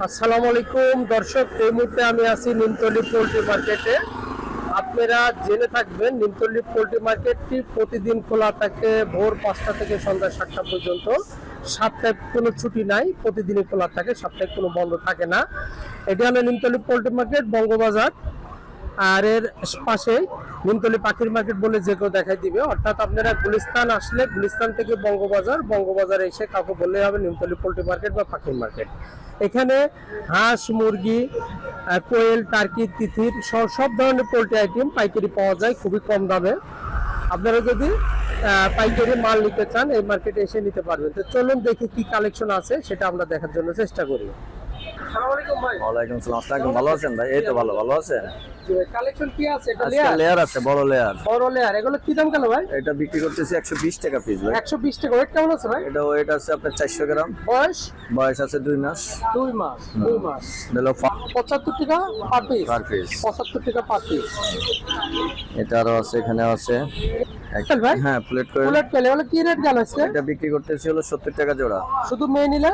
আসসালামু আলাইকুম দর্শক, এই মুহূর্তে আমি আছি নিমতলী পোল্ট্রি মার্কেটে। আপনারা জেনে থাকবেন নিমতলী পোল্ট্রি মার্কেটটি প্রতিদিন খোলা থাকে ভোর 5টা থেকে সন্ধ্যা 7টা পর্যন্ত। সপ্তাহে কোনো ছুটি নাই, প্রতিদিনই খোলা থাকে, সপ্তাহে কোনো বন্ধ থাকে না। এটি হলো নিমতলী পোল্ট্রি মার্কেট, বঙ্গবাজার। আর এর পাশে নিমতলী পাখির মার্কেট বলে যে কেউ দেখাই দিবে। অর্থাৎ আপনারা গুলিস্তান আসলে গুলিস্তান থেকে বঙ্গবাজার এসে কাউকে বললে হবে নিমতলী পোল্ট্রি মার্কেট বা পাখির মার্কেট। এখানে হাঁস, মুরগি, কোয়েল, টার্কি, তিথির সব ধরনের পোল্ট্রি আইটেম পাইকারি পাওয়া যায় খুবই কম দামে। আপনারা যদি পাইকারি মাল নিতে চান এই মার্কেটে এসে নিতে পারবেন। তো চলুন দেখি কি কালেকশন আছে সেটা আমরা দেখার জন্য চেষ্টা করি। আসসালামু আলাইকুম ভাই। ওয়ালাইকুম আসসালাম। আসসালাম, ভালো আছেন ভাই? এই তো ভালো আছেন? কালেকশন কি আছে? এটা লেয়ার আছে, বড় লেয়ার। এগুলো কি দাম কেন ভাই? এটা বিক্রি করতেছি 120 টাকা পিস ভাই। 120 টাকা। ওয়েট কেমন আছে ভাই? এটা ওয়েট আছে আপনার 400 গ্রাম। বয়স আছে 2 মাস। 2 মাস। হলো 75 টাকা পার পিস। 75 টাকা পার পিস। এটা আরো আছে, এখানে আছে ভাই। হ্যাঁ, প্লেট করে এগুলো কি রেট গেল আজকে? এটা বিক্রি করতেছি হলো 70 টাকা জোড়া। শুধু মেয়ে নিলে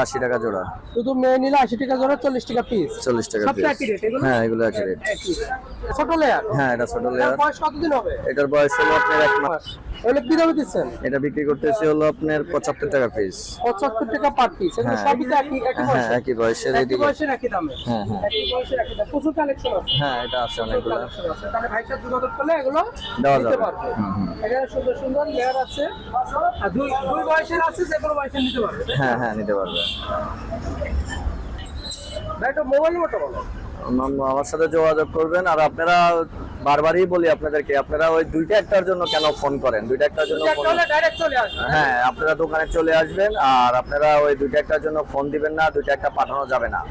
80 টাকা জোড়া। শুধু মেয়ে নিলে 80 টাকা জোড়া, 40 টাকা পিস। 40 টাকা সব পিস। একই রেট এগুলো? হ্যাঁ, এগুলো একই রেট। ছোট লেয়ার? হ্যাঁ, এটা ছোট লেয়ার। বয়স কতদিন হবে? এটার বয়স হলো আপনার 1 মাস। এগুলো কি দামে দিচ্ছেন? এটা বিক্রি করতেছি হলো আপনার 75 টাকা পিস। 75 টাকা পার পিস। এগুলো হ্যাঁ। সবই তো একই হ্যাঁ, একই বয়সের। একই বয়সের একই দামে। হ্যাঁ, হ্যাঁ। একই বয়সের একই দামে। প্রচুর কালেকশন আছে। হ্যাঁ, এটা আছে অনেকগুলো। কালেকশন আছে। তাহলে ভাই সাথে যোগাযোগ করলে এগুলো দেওয়া নিতে যাবে। পারবে। এখানে সুন্দর সুন্দর লেয়ার আছে। আর দুই বয়সের আছে, যে কোনো বয়সের নিতে পারবে। হ্যাঁ, হ্যাঁ, নিতে পারবে। ভাই এটা মোবাইল নম্বরটা বলো। আমার সাথে যোগাযোগ করবেন। আর আপনারা বারবারই বলি আপনাদেরকে, আপনারা ওই দুইটা একটার জন্য কেন ফোন করেন? দুইটা একটার জন্য ফোন, ডাইরেক্ট চলে আসবে। হ্যাঁ, আপনারা দোকানে চলে আসবেন। আর আপনারা ওই দুইটা একটার জন্য ফোন দিবেন না, দুইটা একটা পাঠানো যাবে না।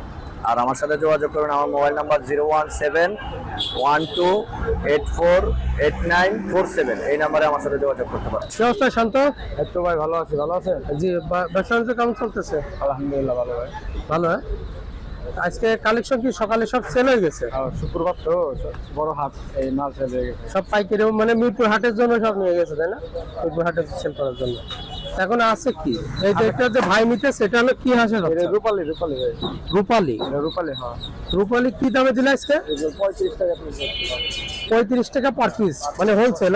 আর আমার সাথে যোগাযোগ করবেন। আমার মোবাইল নাম্বার 01712848947। এই নাম্বারে আমার সাথে যোগাযোগ করতে পারেন। কি অবস্থা শান্ত? একটু ভাই ভালো আছি। ভালো আছেন? জি, ব্যবসা বাণিজ্য কেমন চলতেছে? আলহামদুলিল্লাহ ভালো ভাই। ভালো। হ্যাঁ, আজকে কালেকশন কি সকালে সব সেল হয়ে গেছে? শুক্রবার তো বড় হাট, এই মাল সেল হয়ে গেছে সব পাইকারি, মানে মিরপুর হাটের জন্য সব নিয়ে গেছে তাই না? মিরপুর হাটে সেল করার জন্য। এখন আছে কি এই যে একটা যে ভাই নিতে, সেটা হলো কি হাঁসের বাচ্চা? রূপালী। রূপালী। হ্যাঁ। রূপালী কি দামে দিলে আজকে? 35 টাকা পিস। 35 টাকা পার পিস, মানে হোলসেল?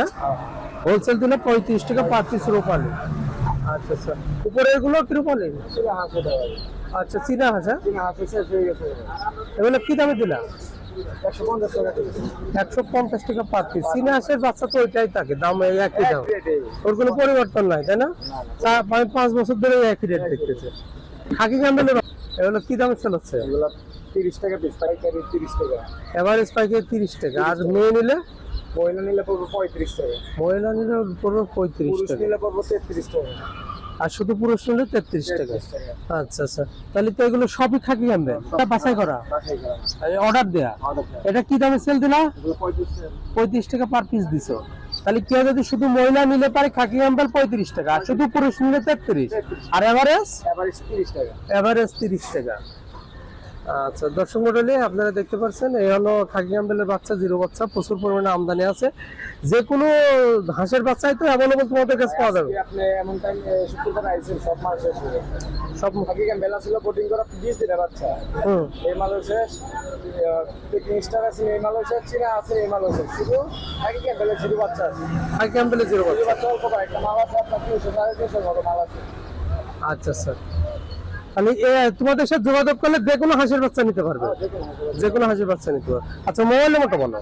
হোলসেল দিলে 35 টাকা পার পিস রূপালী। আচ্ছা আচ্ছা। উপরে এগুলো কি রূপালী? আচ্ছা, চীনা হাঁস। এগুলো কি দামে দিলা? 150 টাকা পার পিস। চীনা হাঁসের বাচ্চা তো ওইটাই থাকে, দাম একই দাম, ওর কোনো পরিবর্তন নাই তাই না? 5 বছর ধরে একই রেট দেখতেছে। খাকি ক্যাম্বেলের এগুলো কি দামে সেল হচ্ছে? 30 টাকা পিস, পাইকারি 30 টাকা। এভারেজ পাইকারি 30 টাকা। আর মেয়ে নিলে? মহিলা নিলে পড়বে 35 টাকা। মহিলা নিলে পড়বে 35 পুরুষ টাকা। নিলে পড়বে 33 টাকা। আর শুধু পুরুষ নিলে 33 টাকা। আচ্ছা আচ্ছা। তাহলে তো এগুলো সবই খাকি ক্যাম্বেল, বাছাই করা, অর্ডার দেয়া। এটা কি দামে সেল দিলা? 35 টাকা পার পিস দিছো। তাহলে কেউ যদি শুধু মহিলা নিলে পারে খাকি ক্যাম্বেল 35 টাকা, আর শুধু পুরুষ নিলে 33, আর এভারেজ 30 টাকা। এভারেজ 30 টাকা। আচ্ছা দর্শক মণ্ডলী, আপনারা দেখতে পাচ্ছেন এই হলো খাকি ক্যাম্বেলের বাচ্চা, জিরো বাচ্চা। প্রচুর পরিমাণে আমদানি আছে। যে কোনো হাঁসের বাচ্চাই তো অ্যাভেলেবল তোমাদের কাছে পাওয়া যাবে। আপনি এমন টাইম শুক্রবার আইছেন, সব মাল শেষ হয়ে গেছে। সব খাকি ক্যাম্বেল ছিল বোটিং করা 20 দিনের বাচ্চা। এই মাল শেষ। পিকনিক স্টার আছে, এই মাল শেষ। চীনা আছে, এই মাল শেষ। শুধু খাকি ক্যাম্বেলের জিরো বাচ্চা আছে। খাকি ক্যাম্বেলের জিরো বাচ্চা অল্প একটা মাল আছে, আপনার 300-350 মতো মাল আছে। আচ্ছা স্যার। তাহলে তোমাদের সাথে যোগাযোগ করলে যে কোনো হাঁসের বাচ্চা নিতে পারবে? যে কোনো হাঁসের বাচ্চা নিতে পারবে। আচ্ছা, মোবাইল নাম্বারটা বলো।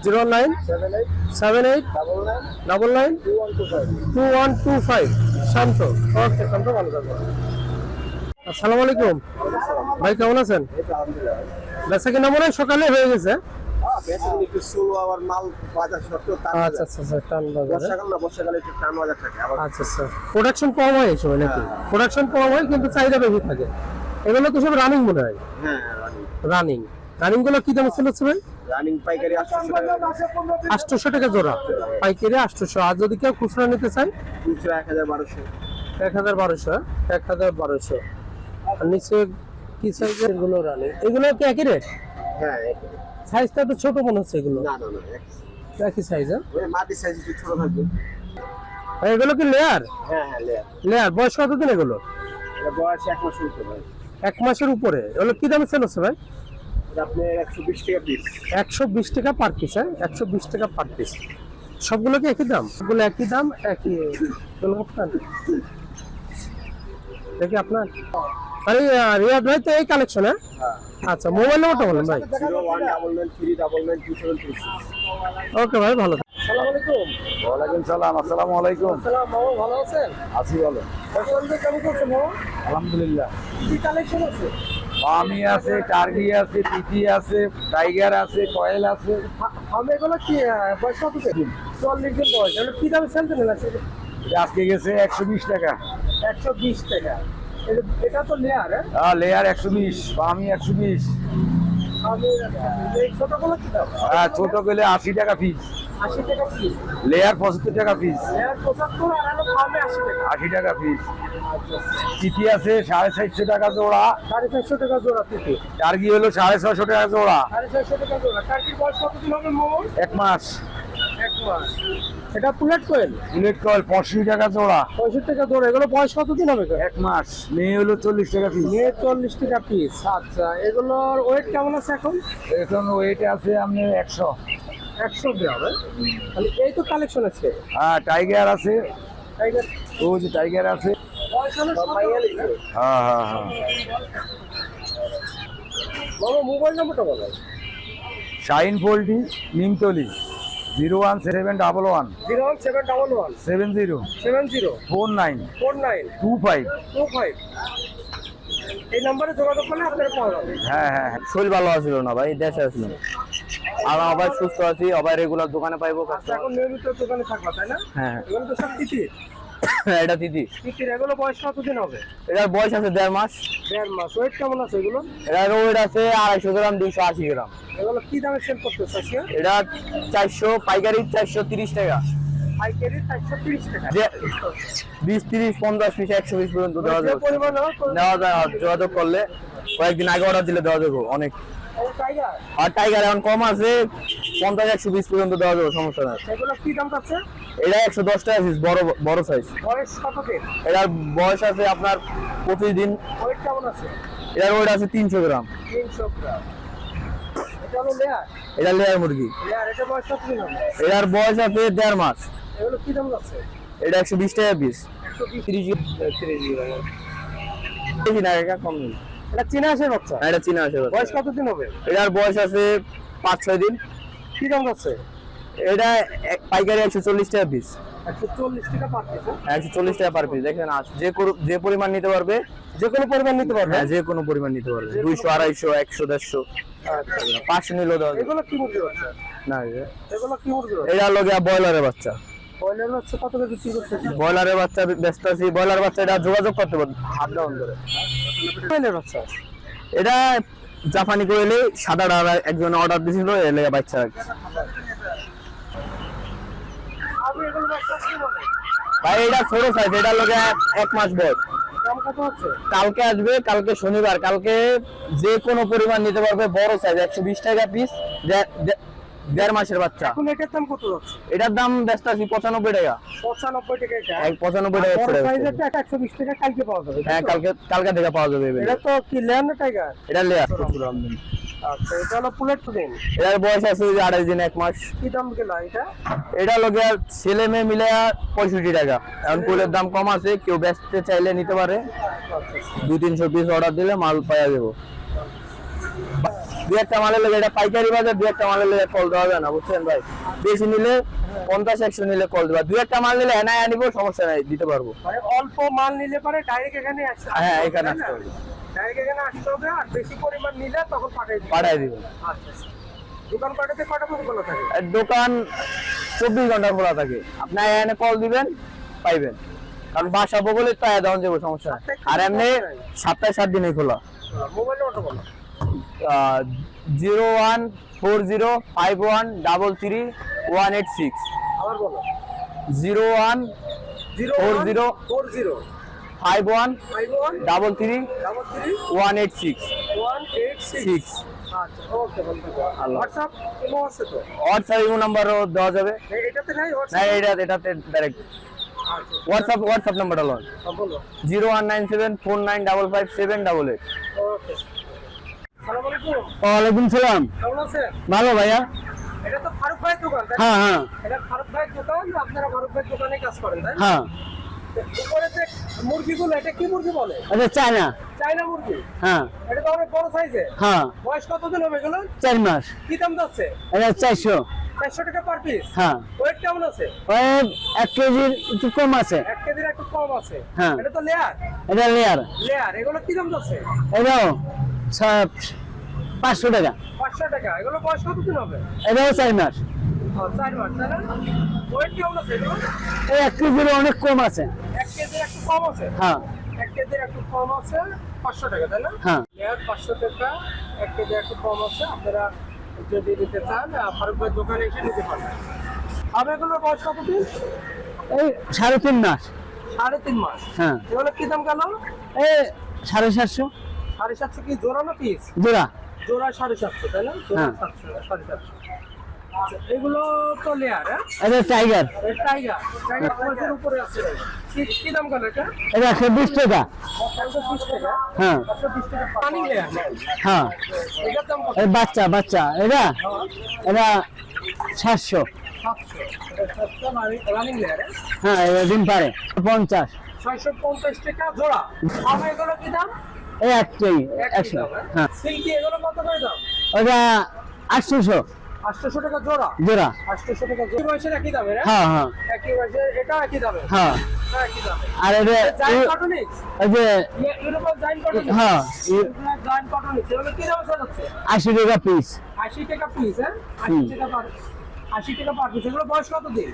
0197899992125 শান্ত। ওকে শান্ত, ভালো থাকো। আসসালামু আলাইকুম ভাই, কেমন আছেন? বেচা কিনা মনে হয় সকালে হয়ে গেছে। আচ্ছা আচ্ছা আচ্ছা, টান বাজার। আচ্ছা আচ্ছা। প্রোডাকশন কম হয় এই সময় নাকি? প্রোডাকশন কম হয় কিন্তু চাহিদা বেশি থাকে। এগুলো তো সব রানিং মনে হয়। রানিং গুলো কি দাম ছিল ভাই? রানিং পাইকারি 800 টাকা জোড়া, পাইকারি 800। আর যদি কেউ খুচরা নিতে চায়? খুচরা 1200। 1200। আর নিচে কি সাইজের গুলো রানিং? এগুলো কি একই রেট? হ্যাঁ, সাইজটা তো ছোট মনে হচ্ছে এগুলো। না, একই সাইজ। মাটি সাইজ একটু ছোট থাকবে। এগুলো কি লেয়ার? হ্যাঁ, লেয়ার। বয়স কতদিন এগুলো? এটা বয়স 1 মাস হতে পারে। 1 মাসের উপরে। এগুলো কি দামে সেল হচ্ছে ভাই? আপনি 120 টাকা পিস। 120 টাকা পার পিস। হ্যাঁ, 120 টাকা পার পিস। সবগুলো কি একই দাম? সবগুলো একই দাম, একই দেখি আপনার। আরে রিয়াদ ভাই তো এই কালেকশন। হ্যাঁ, আচ্ছা, মোবাইল নাম্বারটা বলুন ভাই। 01993936। ওকে ভাই, ভালো থাকবেন। আসসালামু আলাইকুম। ওয়ালাইকুম সালাম। আসসালামু আলাইকুম। আসসালাম মামা, ভালো আছেন? আছি ভালো, পছন্দ কেমন করছেন মামা? আলহামদুলিল্লাহ। কি কালেকশন আছে? আমি আছে, টার্গি আছে, টিটি আছে, টাইগার আছে, কয়েল আছে। আমি এগুলো কি বয়স কত থেকে? 40 দিন বয়স। এগুলো কি দামে সেল করেন? এটা আজকে গেছে 120 টাকা। 120 টাকা। এটা তো লেয়ার। লেয়ার 120, আমি 120। আমি এই ছোটগুলো কি দাম? ছোট গেলে 80 টাকা পিস। 80 টাকা পিস। লেয়ার 75 টাকা পিস। লেয়ার 75 আর হলো ফার্মে 80 টাকা। 80 টাকা পিস। আচ্ছা, টিটি আছে 450 টাকা জোড়া। 450 টাকা জোড়া থেকে। টার্গি হলো 650 টাকা জোড়া। 450 টাকা জোড়া। টার্কির বয়স কতদিন হবে মামা? 1 মাস। 1 মাস। এটা পুলেট কোয়েল। বুলেট কয়েল 65 টাকা জোড়া। 65 টাকা জোড়া। এগুলো বয়স কতদিন হবে? 1 মাস। মেয়ে হলো 40 টাকা পিস। নিয়ে 40 টাকা পিস। আচ্ছা, এগুলোর ওয়েট কেমন আছে এখন? এখন ওয়েট আছে আপনি 100। 100 গ্রাম। তাহলে এই তো কালেকশন আছে। টাইগার আছে, টাইগার ওই যে টাইগার আছে। বয়স হলো 17। হ্যাঁ। মামা মোবাইল নাম্বারটা বলেন। Shine poultry, Nimtali, 01711 01711 70 70 49 49 25। 25। এই নম্বরে যোগাযোগ করলে আপনারা পাওয়া যাবে। হ্যাঁ। শরীর ভালো আছিল না ভাই, দেশে আসলাম। আর আবার সুস্থ আছি, আবার রেগুলার দোকানে পাইবো আচ্ছা, এখন নিয়মিত দোকানে থাকবা তাই না? হ্যাঁ। এগুলো তো সব তিতির। এটা দিদি, তিতির এগুলো বয়স কতদিন হবে? এটার বয়স আছে 1.5 মাস। 1.5 মাস। ওয়েট কেমন আছে এগুলো? এটার ওয়েট আছে 250 গ্রাম, 280 গ্রাম। এগুলো কি দামে সেল করতেছে আজকে? এটা 400, পাইকারি 430 টাকা। পাইকারি 430 টাকা। যে 20, 30, 50 পিস, 100 পিস পর্যন্ত দেওয়া যে যাবে। পরিমাণ হয় দেওয়া যায়, আর যোগাযোগ করলে কয়েকদিন আগে অর্ডার দিলে দেওয়া যাবে অনেক। টাইগার আর টাইগার এখন কম আছে, 50, 100 পিস পর্যন্ত দেওয়া যাবে, সমস্যা নাই। এগুলো কি দাম আছে? এটা 110 টাকা পিস, বড় সাইজ। বয়স কতদিন? এটার বয়স আছে আপনার 25 দিন। ওয়েট কেমন আছে? এটার ওয়েট আছে 300 গ্রাম। 300 গ্রাম। এটা হলো লেয়ার। এটা লেয়ার মুরগি। লেয়ার এটা বয়স কতদিন হবে? এটার বয়স আছে 1.5 মাস। এগুলো কি দাম আছে? এটা 120 টাকা পিস। 120 গ্রাম। বেশি না, এটা কম নেই। এটা চীনা হাঁসের বাচ্চা। এটা চীনা আছে। বয়স কতদিন হবে? এটার বয়স আছে 5-6 দিন। কি দাম আছে? এটা পাইকারি 140 টাকা পিস। 140 টাকা পার পিস। 140 টাকা পার পিস। দেখেন যে পরিমাণ নিতে পারবে, যে কোনো পরিমাণ নিতে পারবে। হ্যাঁ, যে কোনো পরিমাণ নিতে পারবে। 200, 250, 100, 150, আচ্ছা। 500 নিলেও দেওয়া যাবে। এগুলো কি মুরগি বাচ্চা? না, এগুলো কি মুরগি বাচ্চা? এটা লগে ব্রয়লারের বাচ্চা। ব্রয়লার হচ্ছে কত করে বিক্রি করতেছে? ব্রয়লারের বাচ্চা ব্যস্ত আছি। ব্রয়লার বাচ্চা এটা যোগাযোগ করতে পারবে হাত ডাউন করে। ব্রয়লার বাচ্চা। এটা জাপানি কোয়েলে সাদা ডালা একজন অর্ডার দিছিল, এলে বাচ্চা রাখছে। আমি এগুলো বাচ্চা কি বলে? ভাই এটা ছোট সাইজ, এটা লগে 1 মাস বয়স। দাম কত হচ্ছে? কালকে আসবে, কালকে শনিবার, কালকে যে কোনো পরিমাণ নিতে পারবে। বড় সাইজ 120 টাকা পিস, 1.5 মাসের বাচ্চা। এখন এটার দাম কত যাচ্ছে? এটার দাম ব্যস্ত আছি 95 টাকা। 95 টাকা এটা। 95 টাকা বড় করে সাইজেরটা 120 টাকা কালকে পাওয়া যাবে। হ্যাঁ, কালকে থেকে পাওয়া যাবে। এটা তো কি লেয়ার না টাইগার? এটা লেয়ার। আচ্ছা, এটা হলো পুলেট দিন। এটার বয়স আছে 28 দিন, 1 মাস। কি দাম গেল এটা? এটা লগে ছেলে মেয়ে মিলে 65 টাকা। এখন কুলের দাম কম আছে, কেউ বেচতে চাইলে নিতে পারে। 200-300 পিস অর্ডার দিলে মাল পাওয়া যাবে। দু একটা মালের লেগে এটা পাইকারি বাজার, দু একটা মালের লেগে কল দেওয়া যায় না, বুঝছেন ভাই। বেশি নিলে 50-100 নিলে কল দেবা। দু একটা মাল নিলে এনায় আনিব, সমস্যা নাই, দিতে পারবো। মানে অল্প মাল নিলে পরে ডাইরেক্ট এখানে আসতে হবে। হ্যাঁ, এখানে আসতে হবে। ডাইরেক্ট এখানে আসতে হবে, আর বেশি পরিমাণ নিলে তখন পাঠিয়ে দিবে। পাঠাই দিবেন। আচ্ছা। দোকান পাঠাতে কটা পর্যন্ত খোলা থাকে? দোকান 24 ঘন্টা খোলা থাকে। আপনি এখানে কল দিবেন, পাইবেন। কারণ বাসা বগলে তো দেওয়া যাবে, সমস্যা নাই। আর এমনি সপ্তাহে 7 দিনই খোলা। মোবাইল নাম্বারটা বলো। 01405133186। আবার বলো। 01405133186। 186। আচ্ছা, ওকে বন্ধু। WhatsApp ইমো আছে তো? হোয়াটসঅ্যাপ নাম্বারও দেওয়া যাবে। এটাতে নাই না, WhatsApp? এটাতে ডাইরেক্ট। হোয়াটসঅ্যাপ নাম্বারটা লন বলো। 019749555788। ওকে, সালাম আলাইকুম। ওয়ালাইকুম সালাম। কেমন আছেন? ভালো ভাইয়া। এটা তো ফারুক ভাইয়ের দোকান, তাই না? হ্যাঁ হ্যাঁ এটা ফারুক ভাইয়ের দোকান, আপনারা ফারুক ভাইয়ের দোকানে কাজ করেন, তাই না? হ্যাঁ, উপরে যে মুরগিগুলো, এটা কি মুরগি বলে? এটা চায়না। চাইনা মুরগি। হ্যাঁ এটা তো অনেক বড় সাইজে। হ্যাঁ, বয়স কতদিন হবে এগুলো? 4 মাস। কি দাম যাচ্ছে? এটা 400। 400 টাকা পার পিস। হ্যাঁ, ওয়েট কেমন আছে? ওই 1 কেজির একটু কম আছে। 1 কেজির একটু কম আছে। হ্যাঁ। এটা তো লেয়ার। এটা লেয়ার। লেয়ার, এগুলো কি দাম যাচ্ছে? এটাও 500 টাকা। 500 টাকা। এগুলো বয়স কতদিন হবে? এটাও 4 মাস। 4 মাস, তাই না? ওয়েট কেমন আছে এগুলো? এই 1 কেজির অনেক কম আছে। 1 কেজির একটু কম আছে। হ্যাঁ 1 কেজির একটু কম আছে, 500 টাকা, তাই না? হ্যাঁ। লেয়ার 500 টাকা, 1 কেজি একটু কম আছে। আপনারা যদি নিতে চান, ফারুক ভাইয়ের দোকানে এসে নিতে পারবেন। আর এগুলোর বয়স কতদিন? এই 3.5 মাস। 3.5 মাস। হ্যাঁ, এগুলো কি দাম গেল? এই 750 750 কি জোড়া না পিস? জোড়া। জোড়া 750, তাই না? জোড়া হ্যাঁ। 750। আচ্ছা, এগুলো তো লেয়ার, হ্যাঁ? এটা টাইগার। এই টাইগার, টাইগার পয়সার উপরে আছে। কি দাম গেল এটা? এটা 120 টাকা। 120 টাকা। হ্যাঁ 120 টাকা পানি লেয়ার। হ্যাঁ, এটার দাম কত? এই বাচ্চা এটা এটা 700। 700। এটা 700 রানিং লেয়ার, হ্যাঁ, এটা ডিম পারে 50। 650 টাকা জোড়া। আর এগুলো কি দাম? এই একটাই একই 100। দাম, হ্যাঁ, সিল্কি এগুলো কত করে দাম? ওটা 800 800 টাকা জোড়া। জোড়া। 800 টাকা জোড়া। বয়সের একই দামে, হ্যাঁ হ্যাঁ একই বয়সে, এটা একই দামে। হ্যাঁ। এটা একই দামে। আর এটা জায়ান্ট কটনিক্স, এই যে ইউরোপাল জায়ান্ট কটনিক্স। হ্যাঁ, জায়ান্ট কটনিক্স এগুলো কি দামে যাচ্ছে? 80 টাকা পিস। 80 টাকা পিস, হ্যাঁ? 80 টাকা পার, 80 টাকা পার পিস। এগুলো বয়স কত দিন?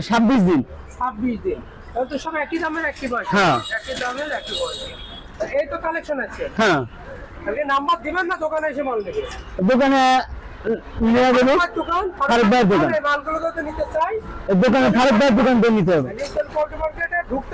26 দিন। 26 দিন। তাহলে তো সব একই দামের, একই বয়স। হ্যাঁ। একই দামের, একই বয়স। এই তো কালেকশন আছে। হ্যাঁ, আগে নাম্বার দিবেন না, দোকানে এসে মাল নেবে? দোকানে নিয়ে যাবো। আমার দোকান, ফারুক ভাইয়ের দোকান। এই মালগুলো যদি নিতে চাই, এই দোকানে ফারুক ভাইয়ের দোকান থেকে নিতে হবে। নিউটন পোল্ট্রি মার্কেটে ঢুকতে